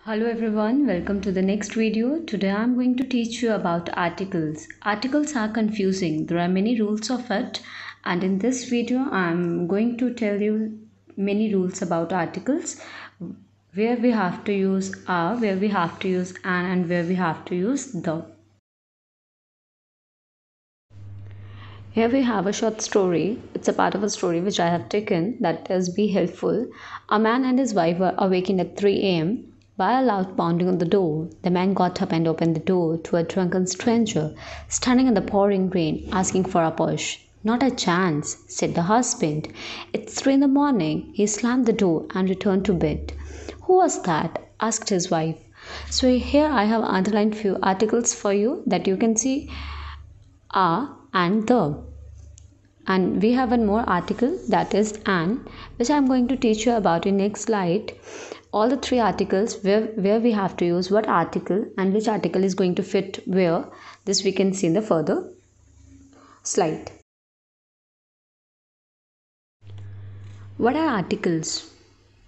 Hello everyone, welcome to the next video. Today I am going to teach you about articles. Articles are confusing. There are many rules of it, and in this video I am going to tell you many rules about articles, where we have to use are, where we have to use an, and where we have to use the. Here we have a short story. It's a part of a story which I have taken that is Be Helpful. A man and his wife were awakened at 3 a.m. by a loud pounding on the door. The man got up and opened the door to a drunken stranger standing in the pouring rain asking for a push. Not a chance, said the husband. It's 3 in the morning. He slammed the door and returned to bed. Who was that? Asked his wife. So here I have underlined few articles for you that you can see are and the, and we have one more article that is an, which I'm going to teach you about in next slide. All the three articles where we have to use what article and which article is going to fit where, this we can see in the further slide. What are articles?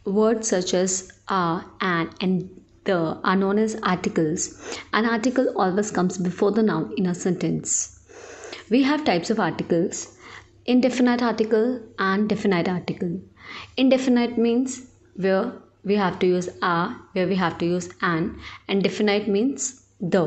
Words such as are, and the are known as articles. An article always comes before the noun in a sentence. We have types of articles: indefinite article and definite article. Indefinite means where we have to use are, where we have to use an, and definite means the.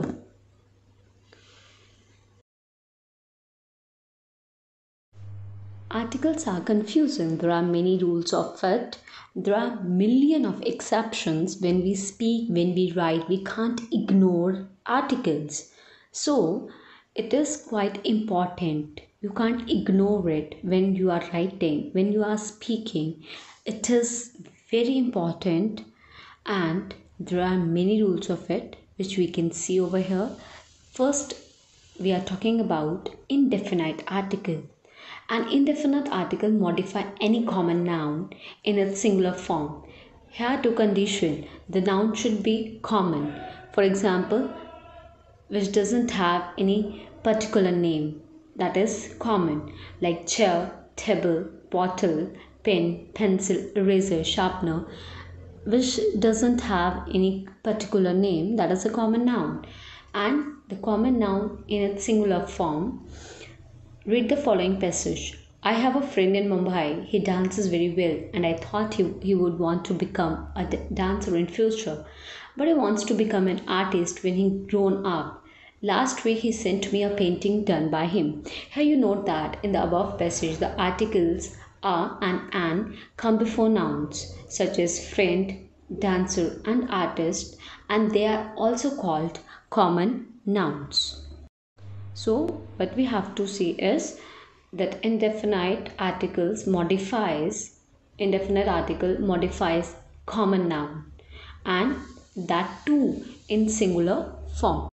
Articles are confusing. There are many rules of it. There are million of exceptions. When we speak, when we write, we can't ignore articles. So it is quite important. You can't ignore it when you are writing, when you are speaking. It is very important, and there are many rules of it which we can see over here. First, we are talking about indefinite article. An indefinite article modify any common noun in its singular form. Here two conditions: the noun should be common, for example, which doesn't have any particular name, that is common, like chair, table, bottle, pen, pencil, eraser, sharpener, which doesn't have any particular name, that is a common noun. And the common noun in its singular form. Read the following passage. I have a friend in Mumbai. He dances very well, and I thought he would want to become a dancer in future. But he wants to become an artist when he grown up. Last week he sent me a painting done by him. Here you note that in the above passage the articles are and an come before nouns such as friend, dancer and artist, and they are also called common nouns. So what we have to see is that indefinite article modifies common noun, and that too in singular form.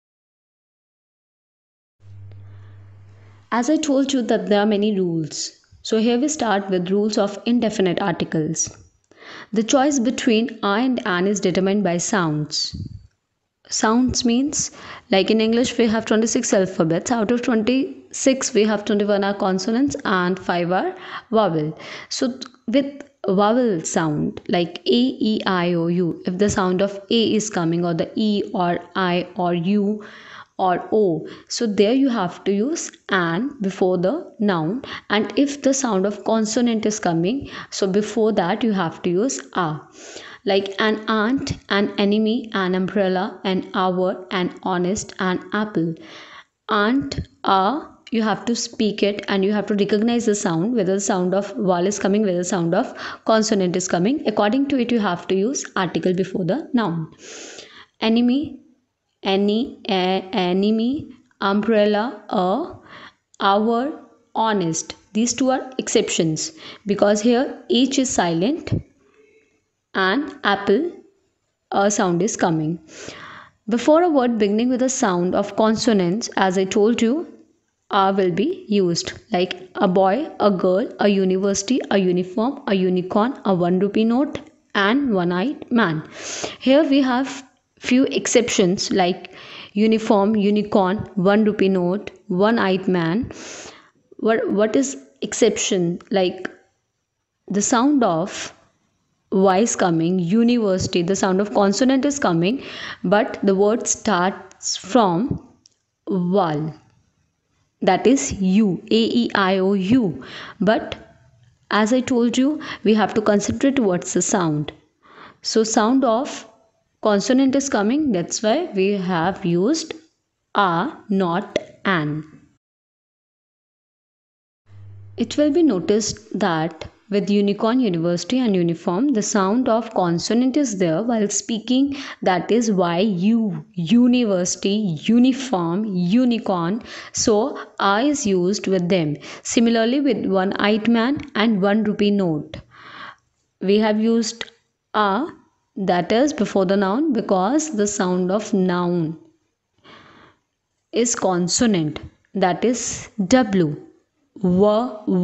As I told you that there are many rules. So here we start with rules of indefinite articles. The choice between I and an is determined by sounds. Sounds means, like in English we have 26 alphabets. Out of 26 we have 21 are consonants and 5 are vowel. So with vowel sound like A, E, I, O, U, if the sound of A is coming, or the E or I or U or O, so there you have to use an before the noun. And if the sound of consonant is coming, so before that you have to use a, like an aunt, an enemy, an umbrella, an hour, an honest, an apple. Aunt, a, you have to speak it and you have to recognize the sound, whether the sound of vowel is coming, whether the sound of consonant is coming. According to it you have to use article before the noun. Enemy, enemy, umbrella, a, hour, honest. These two are exceptions because here H is silent and apple, a sound is coming. Before a word beginning with a sound of consonants, as I told you, a will be used, like a boy, a girl, a university, a uniform, a unicorn, a 1 rupee note, and one-eyed man. Here we have few exceptions like uniform, unicorn, 1 rupee note, one-eyed man. What is exception? Like the sound of Y is coming, university, the sound of consonant is coming, but the word starts from vowel. That is U, A, E, I, O, U. But as I told you, we have to concentrate towards the sound. So sound of consonant is coming, that's why we have used a, not an. It will be noticed that with unicorn, university and uniform, the sound of consonant is there while speaking, that is YU, university, uniform, unicorn. So I is used with them. Similarly with one-eyed man and 1 rupee note, we have used a, that is before the noun, because the sound of noun is consonant, that is W. W.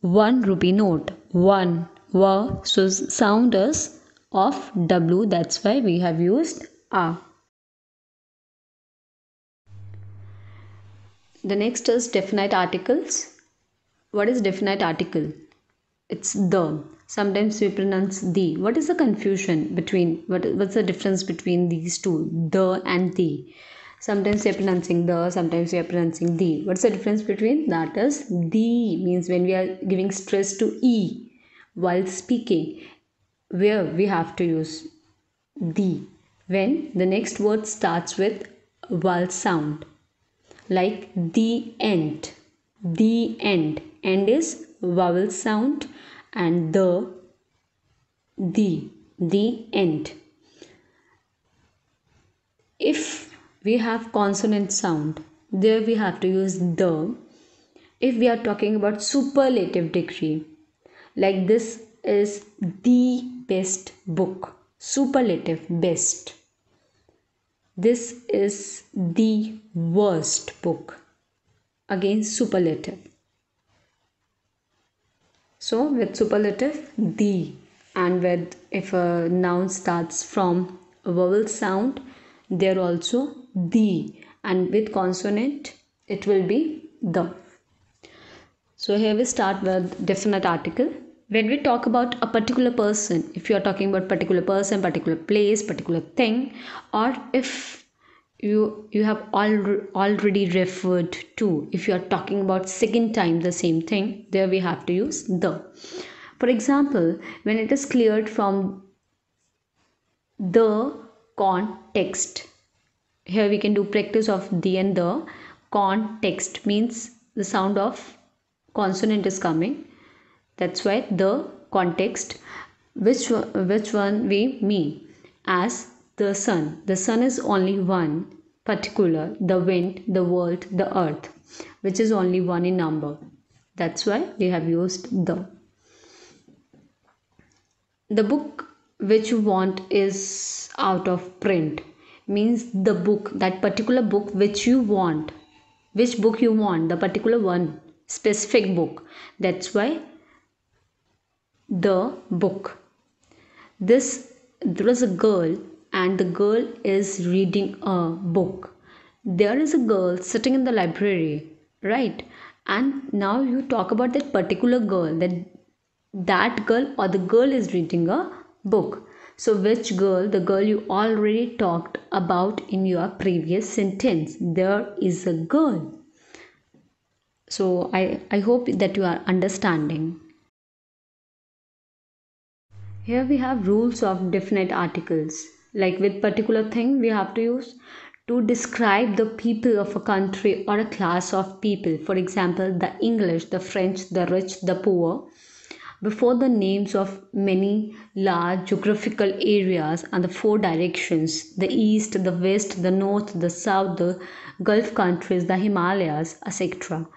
1 rupee note, 1 W. So sound is of W, that's why we have used A. The next is definite articles. What is definite article? It's the. Sometimes we pronounce the. What is the confusion between, what's the difference between these two, the and the? Sometimes we are pronouncing the, sometimes we are pronouncing the. What's the difference between? That is the means when we are giving stress to E while speaking, where we have to use the. When the next word starts with vowel sound, like the end. The end. End is vowel sound, and the end. If we have consonant sound, there we have to use the. If we are talking about superlative degree, like this is the best book, superlative, best. This is the worst book, again superlative. So with superlative, the, and with, if a noun starts from a vowel sound, there also the, and with consonant it will be the. So here we start with definite article. When we talk about a particular person, if you are talking about particular person, particular place, particular thing, or if you have already referred to, if you are talking about second time the same thing, there we have to use the. For example, when it is cleared from the context, here we can do practice of the and the. Context means the sound of consonant is coming, that's why the context. Which one we mean? As the sun. The sun is only one particular, the wind, the world, the earth, which is only one in number. That's why we have used the. The book which you want is out of print, means the book, that particular book which you want. Which book you want? The particular one, specific book. That's why the book. There is a girl, and the girl is reading a book. There is a girl sitting in the library, right? And now you talk about that particular girl, that girl or the girl is reading a book. So which girl? The girl you already talked about in your previous sentence. There is a girl. So I hope that you are understanding. Here we have rules of definite articles. Like with particular thing we have to use to describe the people of a country or a class of people. For example, the English, the French, the rich, the poor. Before the names of many large geographical areas and the 4 directions, the east, the west, the north, the south, the Gulf countries, the Himalayas, etc.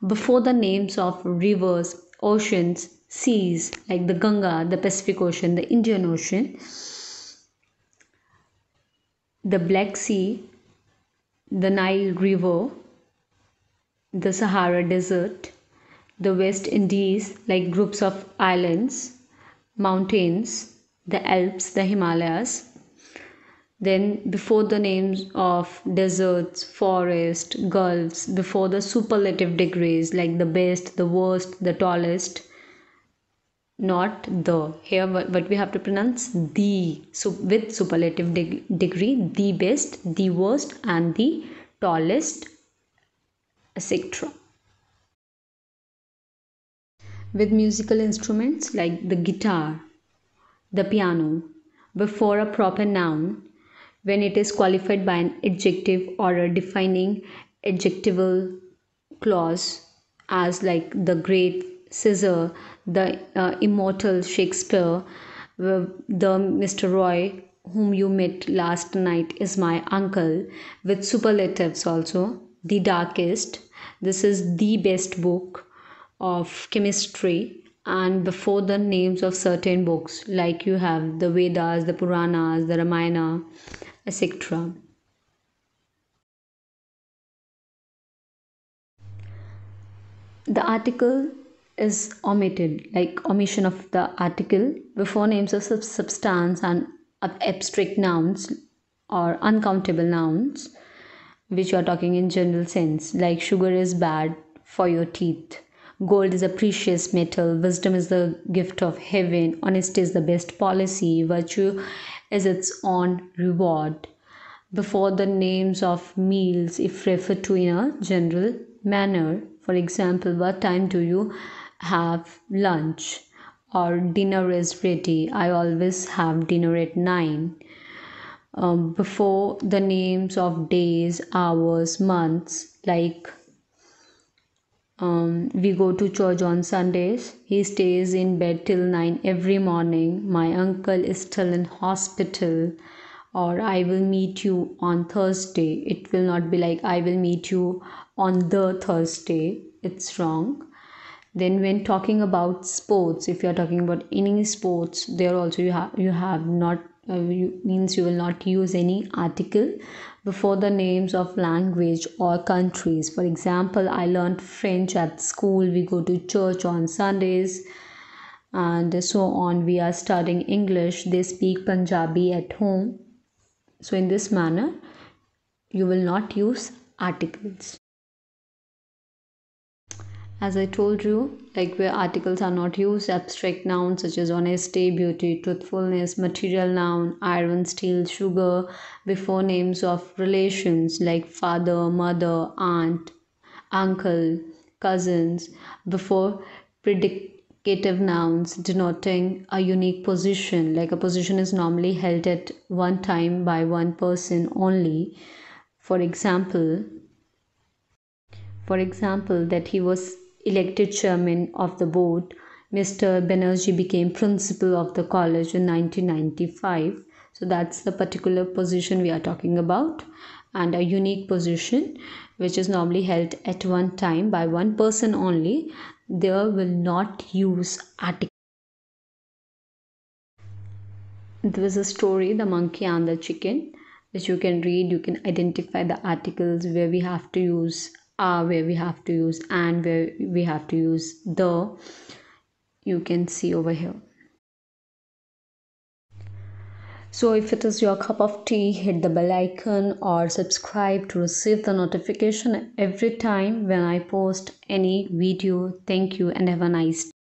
Before the names of rivers, oceans, seas like the Ganga, the Pacific Ocean, the Indian Ocean, the Black Sea, the Nile River, the Sahara Desert, the West Indies like groups of islands, mountains, the Alps, the Himalayas. Then before the names of deserts, forests, gulfs, before the superlative degrees like the best, the worst, the tallest, not the. Here, what we have to pronounce the. So, with superlative degree, the best, the worst, and the tallest, etc. With musical instruments like the guitar, the piano, before a proper noun, when it is qualified by an adjective or a defining adjectival clause, as like the great Caesar, the immortal Shakespeare, the Mr. Roy whom you met last night is my uncle, with superlatives also, the darkest, this is the best book of chemistry, and before the names of certain books like you have the Vedas, the Puranas, the Ramayana, etc. The article is omitted, like omission of the article before names of substance and abstract nouns or uncountable nouns, which you are talking in general sense, like sugar is bad for your teeth, gold is a precious metal, wisdom is the gift of heaven, honesty is the best policy, virtue is its own reward. Before the names of meals, if referred to in a general manner, for example, what time do you have lunch, or dinner is ready, I always have dinner at 9. Before the names of days, hours, months, like we go to church on Sundays, he stays in bed till 9 every morning, my uncle is still in hospital, or I will meet you on Thursday. It will not be like I will meet you on the Thursday, it's wrong. Then when talking about sports, if you are talking about any sports, there also you have not means you will not use any article before the names of language or countries. For example, I learned French at school, we go to church on Sundays, and so on. We are studying English, they speak Punjabi at home. So in this manner, you will not use articles. As I told you, like where articles are not used, abstract nouns such as honesty, beauty, truthfulness, material noun, iron, steel, sugar, before names of relations like father, mother, aunt, uncle, cousins, before predicative nouns denoting a unique position, like a position is normally held at one time by one person only. For example, that he was elected chairman of the board. Mr. Banerjee became principal of the college in 1995. So that's the particular position we are talking about, and a unique position which is normally held at one time by one person only. There will not use article. There was a story, The Monkey and the Chicken, which you can read. You can identify the articles where we have to use are, where we have to use and, where we have to use the. You can see over here. So if it is your cup of tea, hit the bell icon or subscribe to receive the notification every time when I post any video. Thank you and have a nice day.